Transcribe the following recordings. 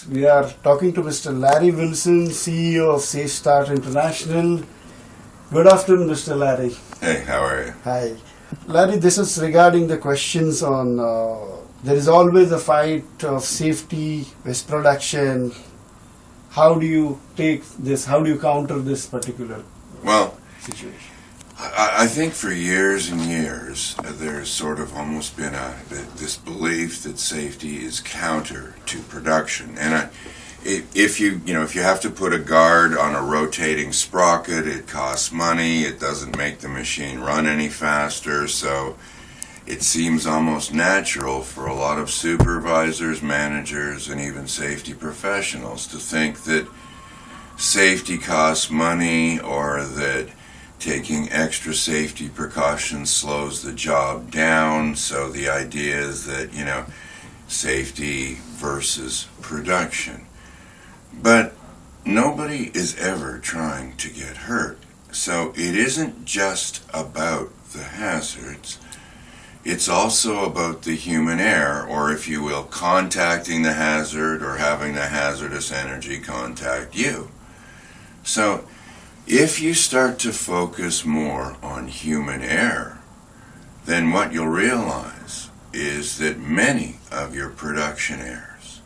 We are talking to Mr. Larry Wilson, CEO of Safe Start International. Good afternoon, Mr. Larry. Hey, how are you? Hi. Larry, this is regarding the questions on there is always a fight of safety, waste production. How do you take this? How do you counter this particular situation? I think for years and years there's sort of almost been this belief that safety is counter to production, and if you have to put a guard on a rotating sprocket, it costs money. It doesn't make the machine run any faster, so it seems almost natural for a lot of supervisors, managers, and even safety professionals to think that safety costs money, or that taking extra safety precautions slows the job down. So the idea is that, safety versus production. But nobody is ever trying to get hurt. So it isn't just about the hazards. It's also about the human error, or if you will, contacting the hazard or having the hazardous energy contact you. So if you start to focus more on human error, then what you'll realize is that many of your production errors,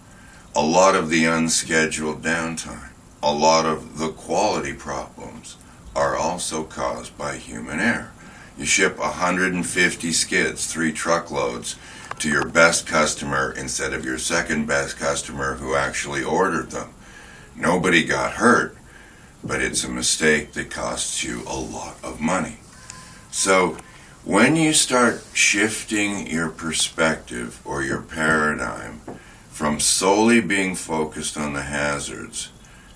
a lot of the unscheduled downtime, a lot of the quality problems are also caused by human error. You ship 150 skids, 3 truckloads, to your best customer instead of your second best customer who actually ordered them. Nobody got hurt, but it's a mistake that costs you a lot of money. So when you start shifting your perspective or your paradigm from solely being focused on the hazards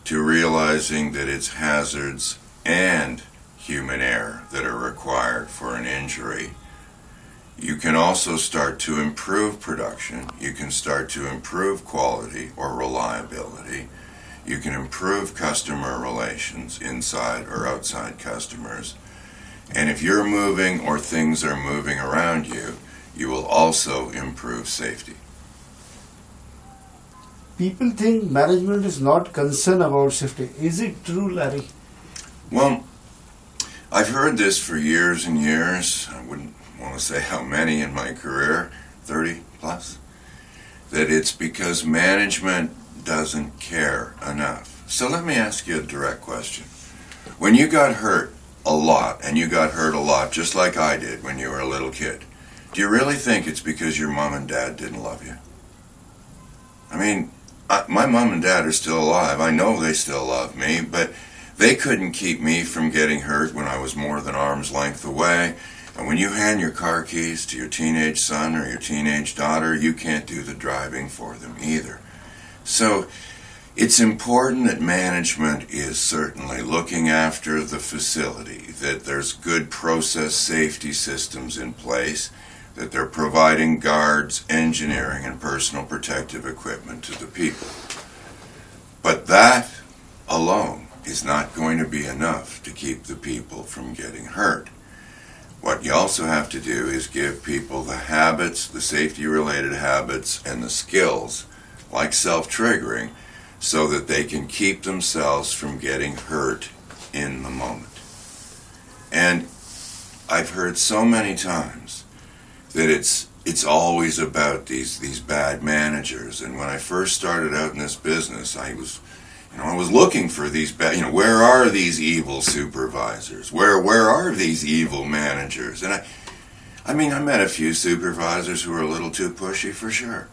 to realizing that it's hazards and human error that are required for an injury, you can also start to improve production. You can start to improve quality or reliability. You can improve customer relations, inside or outside customers. And if you're moving or things are moving around you, you will also improve safety. People think management is not concerned about safety. Is it true, Larry? Well, I've heard this for years and years. I wouldn't want to say how many in my career, 30 plus, that it's because management doesn't care enough. So let me ask you a direct question. When you got hurt a lot, and you got hurt a lot just like I did when you were a little kid, do you really think it's because your mom and dad didn't love you? I mean, my mom and dad are still alive. I know they still love me, but they couldn't keep me from getting hurt when I was more than arm's length away. And when you hand your car keys to your teenage son or your teenage daughter, you can't do the driving for them either. So it's important that management is certainly looking after the facility, that there's good process safety systems in place, that they're providing guards, engineering, and personal protective equipment to the people. But that alone is not going to be enough to keep the people from getting hurt. What you also have to do is give people the habits, the safety-related habits, and the skills, like self-triggering, so that they can keep themselves from getting hurt in the moment. And I've heard so many times that it's always about these bad managers. And when I first started out in this business, I was looking for these bad, where are these evil supervisors? Where are these evil managers? And I met a few supervisors who were a little too pushy for sure.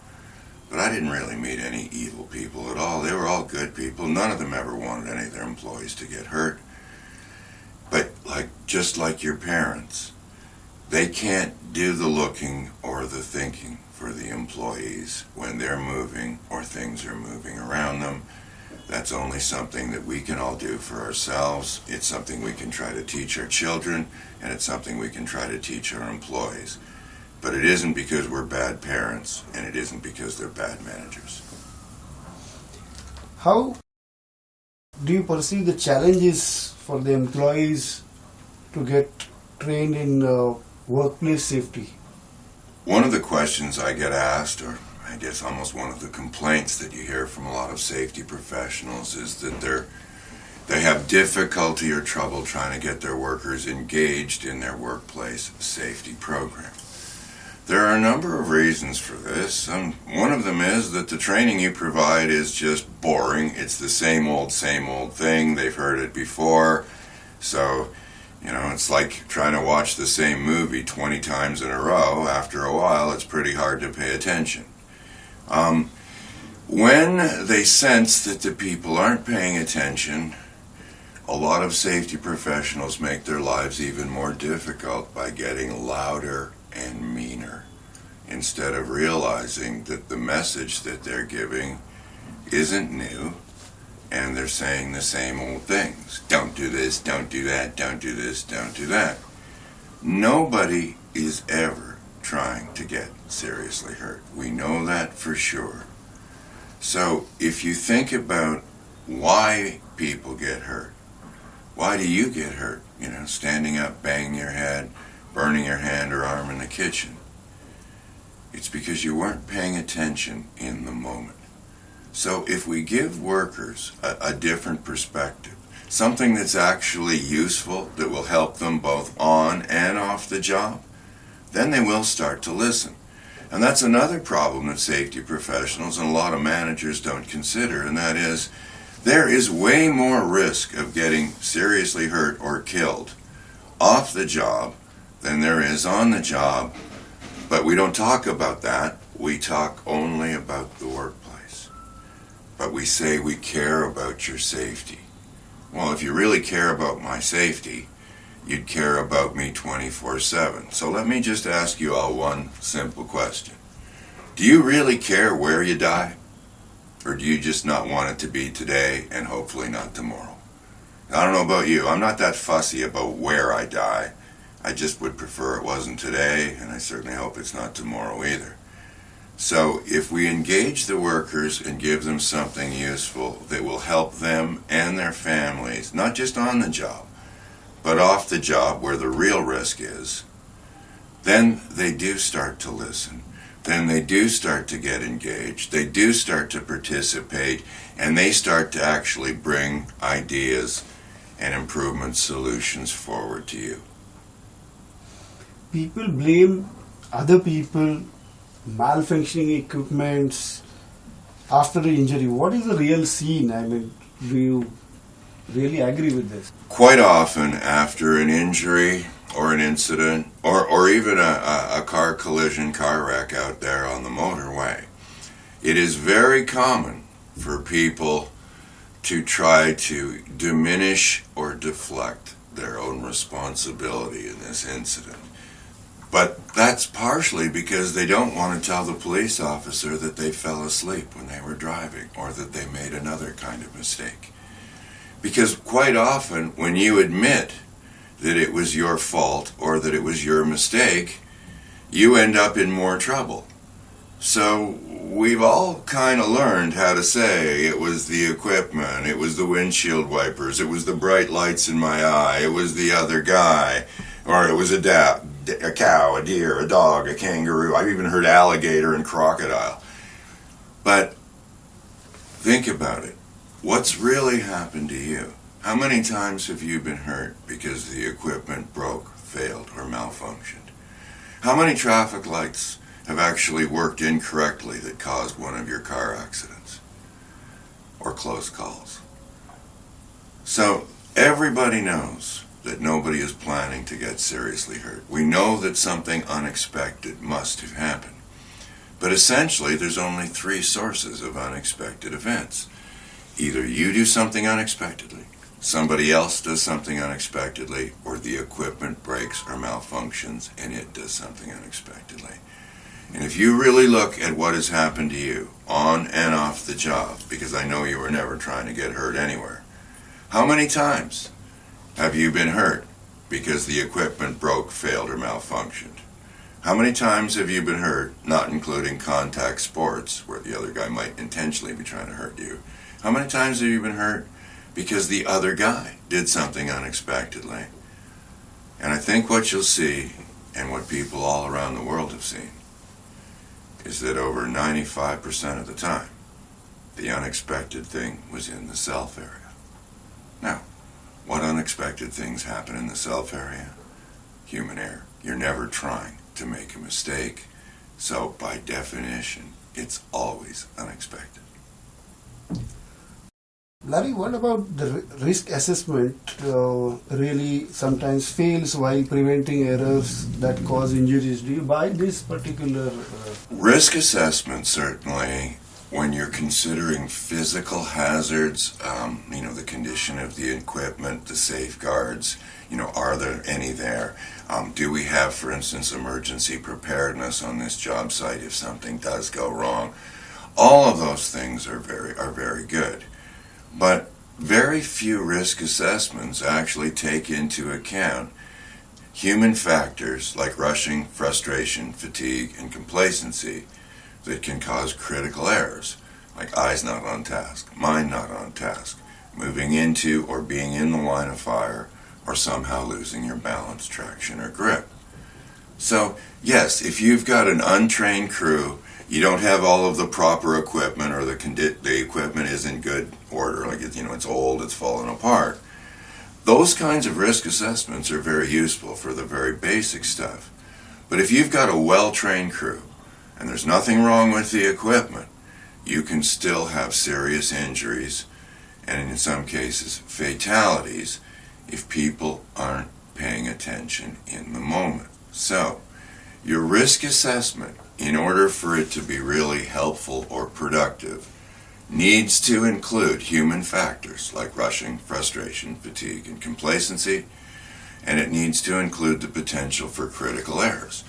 But I didn't really meet any evil people at all. They were all good people. None of them ever wanted any of their employees to get hurt. But just like your parents, they can't do the looking or the thinking for the employees when they're moving or things are moving around them. That's only something that we can all do for ourselves. It's something we can try to teach our children, and it's something we can try to teach our employees. But it isn't because we're bad parents, and it isn't because they're bad managers. How do you perceive the challenges for the employees to get trained in workplace safety? One of the questions I get asked, or I guess almost one of the complaints that you hear from a lot of safety professionals is that they have difficulty or trouble trying to get their workers engaged in their workplace safety program. There are a number of reasons for this. One of them is that the training you provide is just boring. It's the same old thing. They've heard it before. So, it's like trying to watch the same movie 20 times in a row. After a while, it's pretty hard to pay attention. When they sense that the people aren't paying attention, a lot of safety professionals make their lives even more difficult by getting louder and meaner, instead of realizing that the message that they're giving isn't new, and they're saying the same old things. Don't do this, don't do that, don't do this, don't do that. Nobody is ever trying to get seriously hurt. We know that for sure. So if you think about why people get hurt, why do you get hurt? Standing up, banging your head, burning your hand or arm in the kitchen. It's because you weren't paying attention in the moment. So if we give workers a different perspective, something that's actually useful, that will help them both on and off the job, then they will start to listen. And that's another problem that safety professionals and a lot of managers don't consider, and that is there is way more risk of getting seriously hurt or killed off the job than there is on the job. But we don't talk about that. We talk only about the workplace. But we say we care about your safety. Well, if you really care about my safety, you'd care about me 24/7. So let me just ask you all one simple question. Do you really care where you die? Or do you just not want it to be today and hopefully not tomorrow? I don't know about you. I'm not that fussy about where I die. I just would prefer it wasn't today, and I certainly hope it's not tomorrow either. So if we engage the workers and give them something useful that will help them and their families, not just on the job, but off the job where the real risk is, then they do start to listen. Then they do start to get engaged. They do start to participate, and they start to actually bring ideas and improvement solutions forward to you. People blame other people, malfunctioning equipments after the injury. What is the real scene? I mean, do you really agree with this? Quite often after an injury or an incident or even a car collision, car wreck out there on the motorway, it is very common for people to try to diminish or deflect their own responsibility in this incident. But that's partially because they don't want to tell the police officer that they fell asleep when they were driving or that they made another kind of mistake. Because quite often when you admit that it was your fault or that it was your mistake, you end up in more trouble. So we've all kind of learned how to say it was the equipment, it was the windshield wipers, it was the bright lights in my eye, it was the other guy, or it was a cow, a deer, a dog, a kangaroo. I've even heard alligator and crocodile. But think about it. What's really happened to you? How many times have you been hurt because the equipment broke, failed, or malfunctioned? How many traffic lights have actually worked incorrectly that caused one of your car accidents or close calls? So everybody knows that nobody is planning to get seriously hurt. We know that something unexpected must have happened. But essentially, there's only three sources of unexpected events. Either you do something unexpectedly, somebody else does something unexpectedly, or the equipment breaks or malfunctions and it does something unexpectedly. And if you really look at what has happened to you on and off the job, because I know you were never trying to get hurt anywhere, how many times have you been hurt because the equipment broke, failed, or malfunctioned? How many times have you been hurt, not including contact sports, where the other guy might intentionally be trying to hurt you? How many times have you been hurt because the other guy did something unexpectedly? And I think what you'll see, and what people all around the world have seen, is that over 95% of the time, the unexpected thing was in the self area. Now, what unexpected things happen in the self area? Human error. You're never trying to make a mistake, so by definition, it's always unexpected. Larry, what about the risk assessment really sometimes fails while preventing errors that cause injuries? Do you buy this particular? Risk assessment, certainly, when you're considering physical hazards, the condition of the equipment, the safeguards, are there any there? Do we have, for instance, emergency preparedness on this job site if something does go wrong? All of those things are very good. But very few risk assessments actually take into account human factors like rushing, frustration, fatigue, and complacency that can cause critical errors, like eyes not on task, mind not on task, moving into or being in the line of fire, or somehow losing your balance, traction, or grip. So, yes, if you've got an untrained crew, you don't have all of the proper equipment, or the equipment is in good order, like it's old, it's fallen apart. Those kinds of risk assessments are very useful for the very basic stuff. But if you've got a well-trained crew and there's nothing wrong with the equipment, you can still have serious injuries and in some cases fatalities if people aren't paying attention in the moment. So, your risk assessment, in order for it to be really helpful or productive, needs to include human factors like rushing, frustration, fatigue, and complacency, and it needs to include the potential for critical errors.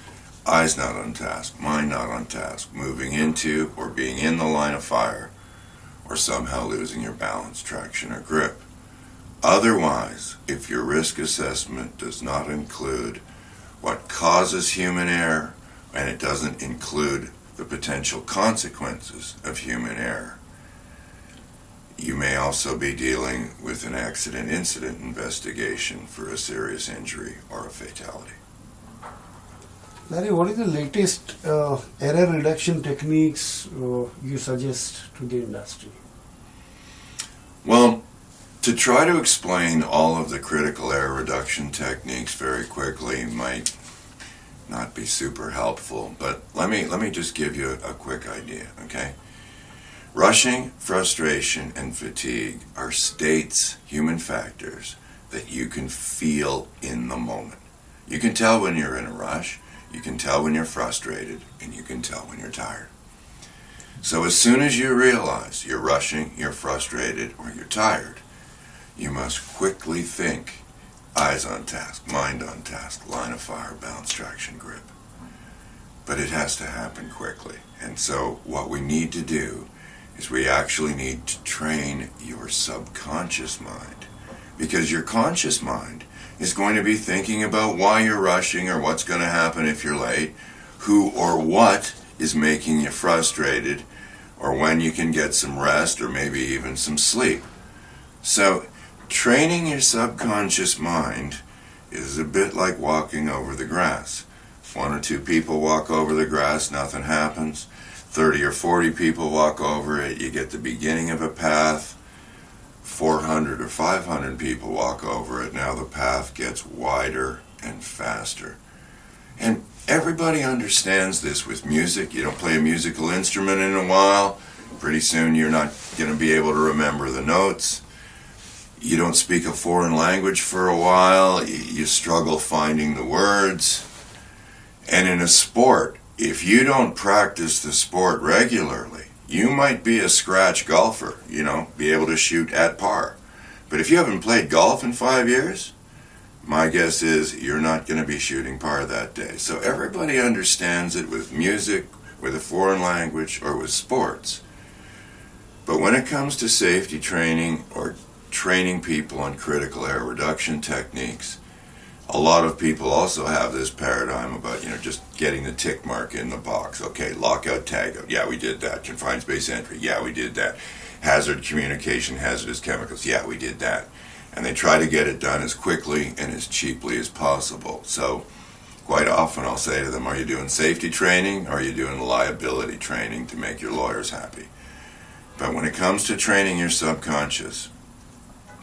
Eyes not on task, mind not on task, moving into or being in the line of fire, or somehow losing your balance, traction, or grip. Otherwise, if your risk assessment does not include what causes human error, and it doesn't include the potential consequences of human error, you may also be dealing with an accident incident investigation for a serious injury or a fatality. Larry, what is the latest error reduction techniques you suggest to the industry? Well, to try to explain all of the critical error reduction techniques very quickly might not be super helpful, but let me just give you a quick idea, okay? Rushing, frustration, and fatigue are states, human factors, that you can feel in the moment. You can tell when you're in a rush, you can tell when you're frustrated, and you can tell when you're tired. So as soon as you realize you're rushing, you're frustrated, or you're tired, you must quickly think, eyes on task, mind on task, line of fire, balance, traction, grip. But it has to happen quickly. And so what we need to do is we actually need to train your subconscious mind, because your conscious mind is going to be thinking about why you're rushing or what's going to happen if you're late, who or what is making you frustrated, or when you can get some rest or maybe even some sleep. So training your subconscious mind is a bit like walking over the grass. If 1 or 2 people walk over the grass, nothing happens. 30 or 40 people walk over it, you get the beginning of a path. 400 or 500 people walk over it, now the path gets wider and faster. And everybody understands this with music. You don't play a musical instrument in a while, pretty soon you're not going to be able to remember the notes. You don't speak a foreign language for a while, you struggle finding the words. And in a sport, if you don't practice the sport regularly, you might be a scratch golfer, be able to shoot at par. But if you haven't played golf in 5 years, my guess is you're not going to be shooting par that day. So everybody understands it with music, with a foreign language, or with sports. But when it comes to safety training or training people on critical error reduction techniques, a lot of people also have this paradigm about, just getting the tick mark in the box. Okay, lockout, tagout, yeah, we did that. Confined space entry, yeah, we did that. Hazard communication, hazardous chemicals, yeah, we did that. And they try to get it done as quickly and as cheaply as possible. So quite often I'll say to them, are you doing safety training or are you doing liability training to make your lawyers happy? But when it comes to training your subconscious,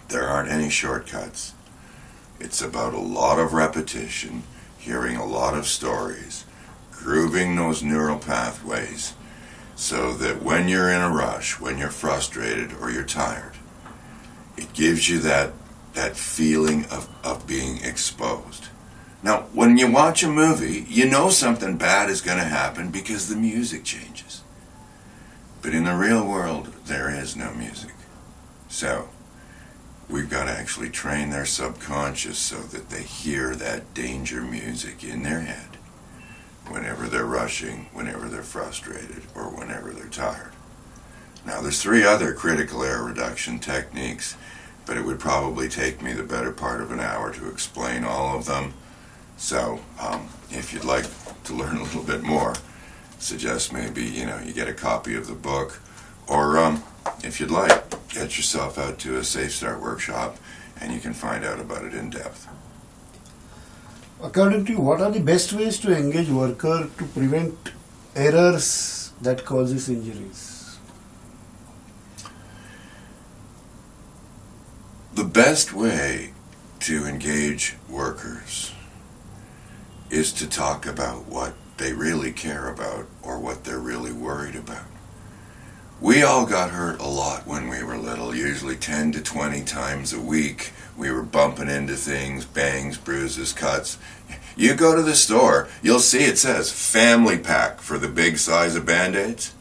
there aren't any shortcuts. It's about a lot of repetition, hearing a lot of stories, grooving those neural pathways so that when you're in a rush, when you're frustrated or you're tired, it gives you that feeling of being exposed. Now, when you watch a movie, you know something bad is going to happen because the music changes. But in the real world, there is no music. So, we've got to actually train their subconscious so that they hear that danger music in their head whenever they're rushing, whenever they're frustrated, or whenever they're tired. Now, there's 3 other critical error reduction techniques, but it would probably take me the better part of an hour to explain all of them. So, if you'd like to learn a little bit more, suggest maybe, you get a copy of the book, or if you'd like, get yourself out to a Safe Start workshop and you can find out about it in depth. According to you, what are the best ways to engage worker to prevent errors that causes injuries? The best way to engage workers is to talk about what they really care about or what they're really worried about. We all got hurt a lot when we were little, usually 10 to 20 times a week. We were bumping into things, bangs, bruises, cuts. You go to the store, you'll see it says family pack for the big size of Band-Aids.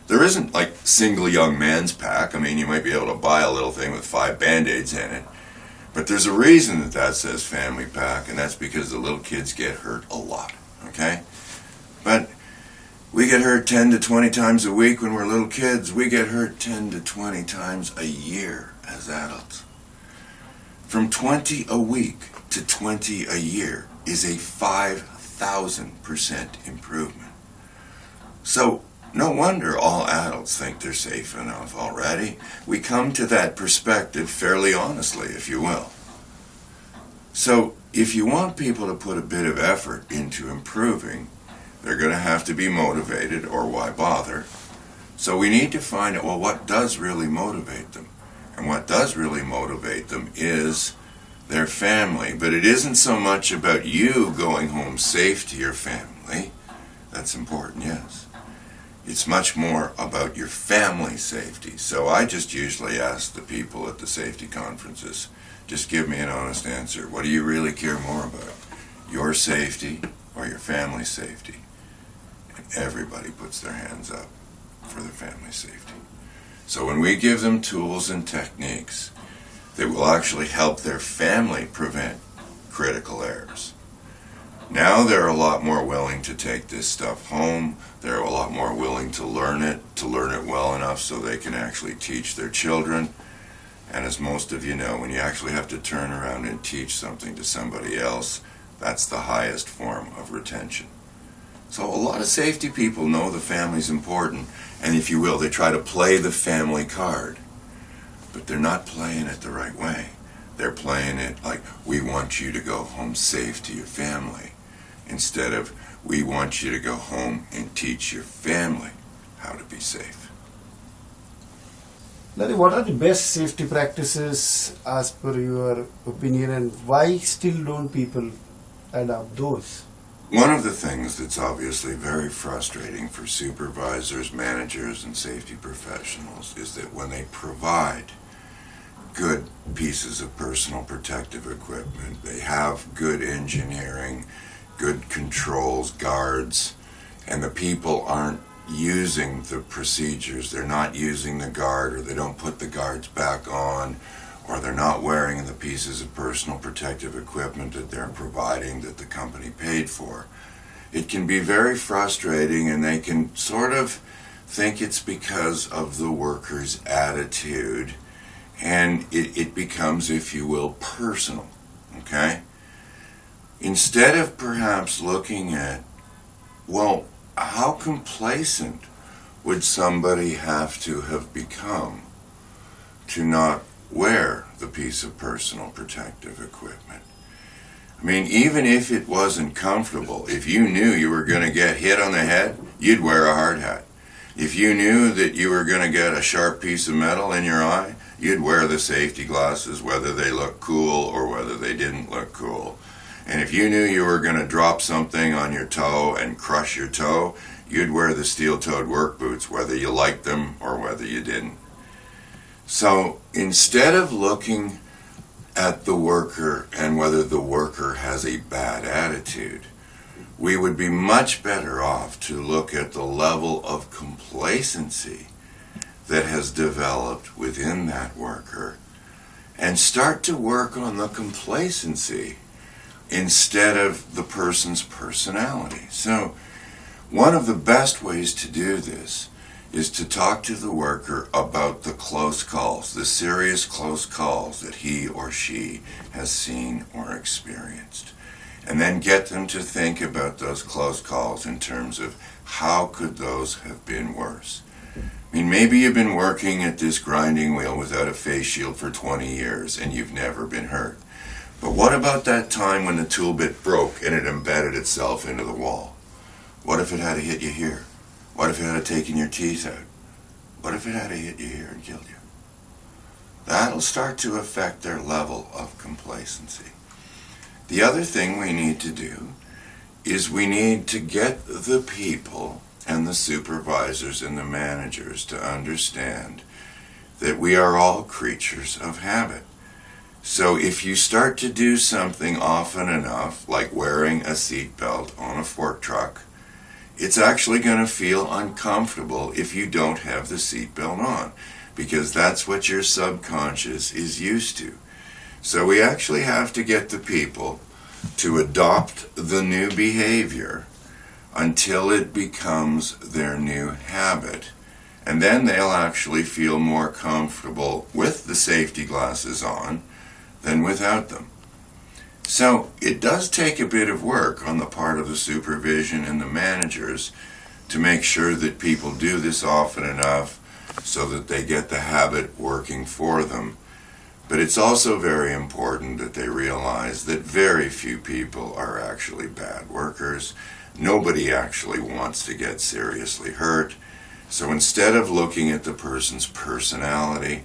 There isn't like single young man's pack. I mean, you might be able to buy a little thing with 5 Band-Aids in it. But there's a reason that says family pack, and that's because the little kids get hurt a lot, okay? But we get hurt 10 to 20 times a week when we're little kids. We get hurt 10 to 20 times a year as adults. From 20 a week to 20 a year is a 5,000% improvement. So no wonder all adults think they're safe enough already. We come to that perspective fairly honestly, if you will. So if you want people to put a bit of effort into improving, they're going to have to be motivated, or why bother? So we need to find out, well, what does really motivate them? And what does really motivate them is their family. But it isn't so much about you going home safe to your family. That's important, yes. It's much more about your family safety. So I just usually ask the people at the safety conferences, just give me an honest answer. What do you really care more about? Your safety or your family's safety? And everybody puts their hands up for their family's safety. So when we give them tools and techniques that will actually help their family prevent critical errors, now they're a lot more willing to take this stuff home. They're a lot more willing to learn it well enough so they can actually teach their children. And as most of you know, when you actually have to turn around and teach something to somebody else, that's the highest form of retention. So a lot of safety people know the family's important, and if you will, they try to play the family card. But they're not playing it the right way. They're playing it like, we want you to go home safe to your family, instead of, we want you to go home and teach your family how to be safe. Larry, what are the best safety practices as per your opinion, and why still don't people adopt those? One of the things that's obviously very frustrating for supervisors, managers, and safety professionals is that when they provide good pieces of personal protective equipment, they have good engineering, good controls, guards, and the people aren't using the procedures. They're not using the guard, or they don't put the guards back on, or they're not wearing the pieces of personal protective equipment that they're providing that the company paid for. It can be very frustrating, and they can sort of think it's because of the worker's attitude, and it becomes, if you will, personal, okay? Instead of perhaps looking at, well, how complacent would somebody have to have become to not wear the piece of personal protective equipment? I mean, even if it wasn't comfortable, if you knew you were going to get hit on the head, you'd wear a hard hat. If you knew that you were going to get a sharp piece of metal in your eye, you'd wear the safety glasses, whether they look cool or whether they didn't look cool. And if you knew you were going to drop something on your toe and crush your toe, you'd wear the steel-toed work boots, whether you liked them or whether you didn't. So instead of looking at the worker and whether the worker has a bad attitude, we would be much better off to look at the level of complacency that has developed within that worker and start to work on the complacency instead of the person's personality. So one of the best ways to do this is to talk to the worker about the close calls, the serious close calls that he or she has seen or experienced. And then get them to think about those close calls in terms of how could those have been worse. I mean, maybe you've been working at this grinding wheel without a face shield for 20 years and you've never been hurt. But what about that time when the tool bit broke and it embedded itself into the wall? What if it had to hit you here? What if it had taken your teeth out? What if it had to hit you here and killed you? That'll start to affect their level of complacency. The other thing we need to do is we need to get the people and the supervisors and the managers to understand that we are all creatures of habit. So if you start to do something often enough, like wearing a seatbelt on a fork truck, it's actually going to feel uncomfortable if you don't have the seatbelt on, because that's what your subconscious is used to. So we actually have to get the people to adopt the new behavior until it becomes their new habit. And then they'll actually feel more comfortable with the safety glasses on than without them. So it does take a bit of work on the part of the supervision and the managers to make sure that people do this often enough so that they get the habit working for them. But it's also very important that they realize that very few people are actually bad workers. Nobody actually wants to get seriously hurt. So instead of looking at the person's personality,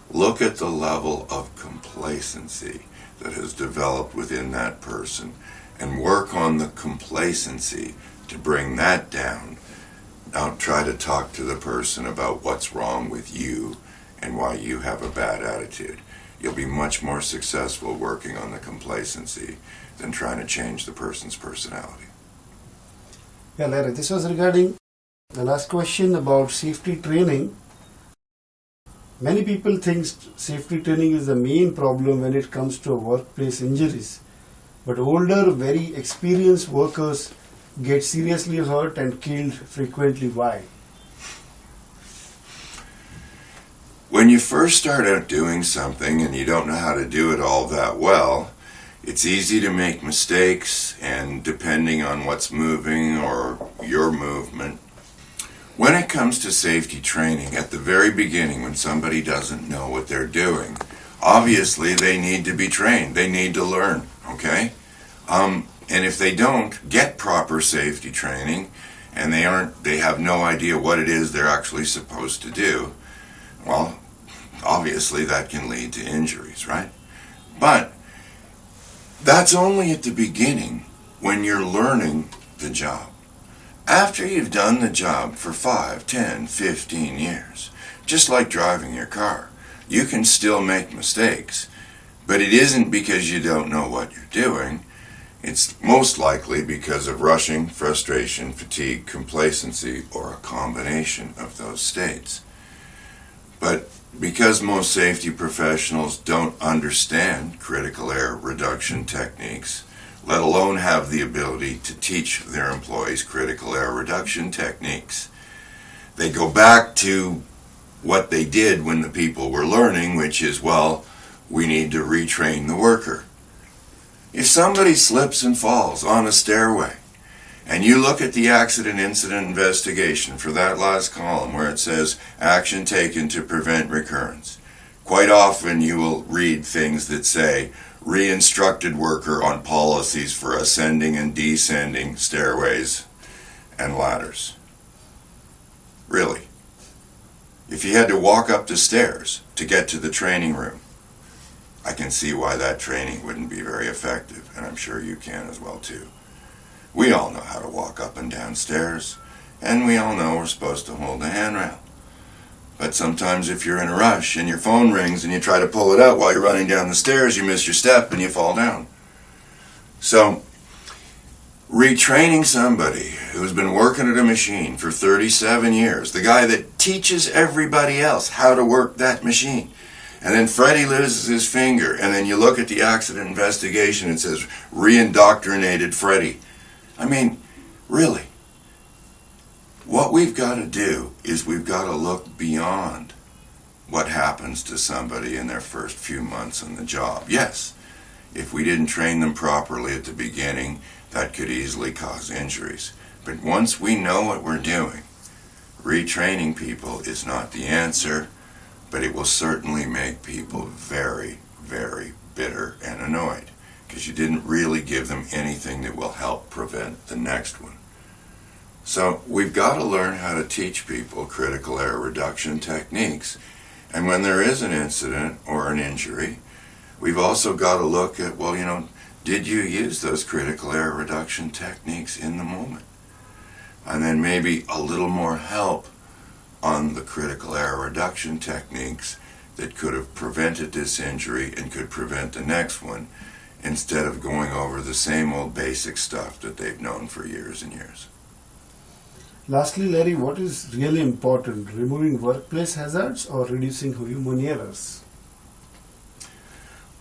look at the level of complacency that has developed within that person and work on the complacency to bring that down. Now try to talk to the person about what's wrong with you and why you have a bad attitude. You'll be much more successful working on the complacency than trying to change the person's personality. Yeah, Larry, this was regarding the last question about safety training. Many people think safety training is the main problem when it comes to workplace injuries. But older, very experienced workers get seriously hurt and killed frequently. Why? When you first start out doing something and you don't know how to do it all that well, it's easy to make mistakes, and depending on what's moving or your movement. When it comes to safety training, at the very beginning when somebody doesn't know what they're doing, obviously they need to be trained. They need to learn, okay? And if they don't get proper safety training and they have no idea what it is they're actually supposed to do, well, obviously that can lead to injuries, right? But that's only at the beginning when you're learning the job. After you've done the job for 5, 10, 15 years, just like driving your car, you can still make mistakes, but it isn't because you don't know what you're doing. It's most likely because of rushing, frustration, fatigue, complacency, or a combination of those states. But because most safety professionals don't understand critical error reduction techniques, let alone have the ability to teach their employees critical error reduction techniques, they go back to what they did when the people were learning, which is, well, we need to retrain the worker. If somebody slips and falls on a stairway, and you look at the accident incident investigation for that last column where it says action taken to prevent recurrence, quite often you will read things that say re-instructed worker on policies for ascending and descending stairways and ladders. Really. If you had to walk up the stairs to get to the training room, I can see why that training wouldn't be very effective, and I'm sure you can as well too. We all know how to walk up and down stairs, and we all know we're supposed to hold the handrail. But sometimes if you're in a rush and your phone rings and you try to pull it out while you're running down the stairs, you miss your step and you fall down. So, retraining somebody who's been working at a machine for 37 years, the guy that teaches everybody else how to work that machine, and then Freddie loses his finger, and then you look at the accident investigation and it says, re-indoctrinated Freddie. I mean, really. What we've got to do is we've got to look beyond what happens to somebody in their first few months on the job. Yes, if we didn't train them properly at the beginning, that could easily cause injuries. But once we know what we're doing, retraining people is not the answer, but it will certainly make people very, very bitter and annoyed because you didn't really give them anything that will help prevent the next one. So we've got to learn how to teach people critical error reduction techniques. And when there is an incident or an injury, we've also got to look at, well, did you use those critical error reduction techniques in the moment? And then maybe a little more help on the critical error reduction techniques that could have prevented this injury and could prevent the next one, instead of going over the same old basic stuff that they've known for years and years. Lastly, Larry, what is really important, removing workplace hazards or reducing human errors?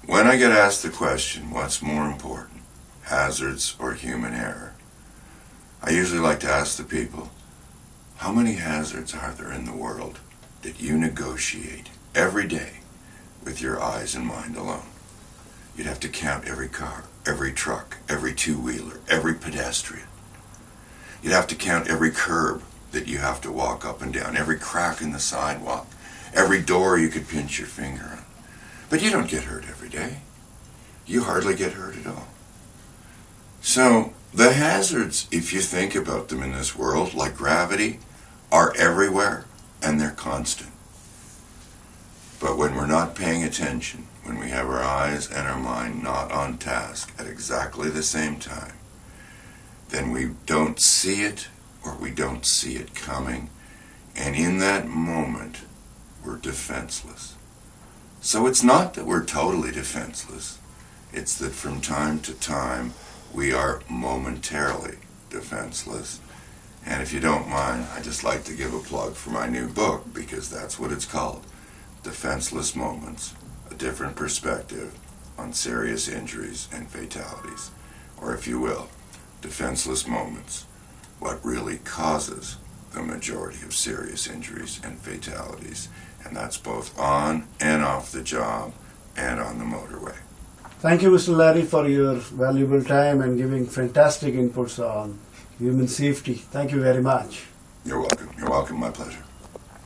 When I get asked the question, what's more important, hazards or human error, I usually like to ask the people, how many hazards are there in the world that you negotiate every day with your eyes and mind alone? You'd have to count every car, every truck, every two-wheeler, every pedestrian. You'd have to count every curb that you have to walk up and down, every crack in the sidewalk, every door you could pinch your finger on. But you don't get hurt every day. You hardly get hurt at all. So the hazards, if you think about them in this world, like gravity, are everywhere and they're constant. But when we're not paying attention, when we have our eyes and our mind not on task at exactly the same time, then we don't see it or we don't see it coming, and in that moment we're defenseless. So it's not that we're totally defenseless, it's that from time to time we are momentarily defenseless. And if you don't mind, I'd just like to give a plug for my new book, because that's what it's called, Defenseless Moments, a different perspective on serious injuries and fatalities. Or if you will, Defenseless Moments, what really causes the majority of serious injuries and fatalities. And that's both on and off the job and on the motorway. Thank you, Mr. Larry, for your valuable time and giving fantastic inputs on human safety. Thank you very much. You're welcome. You're welcome. My pleasure.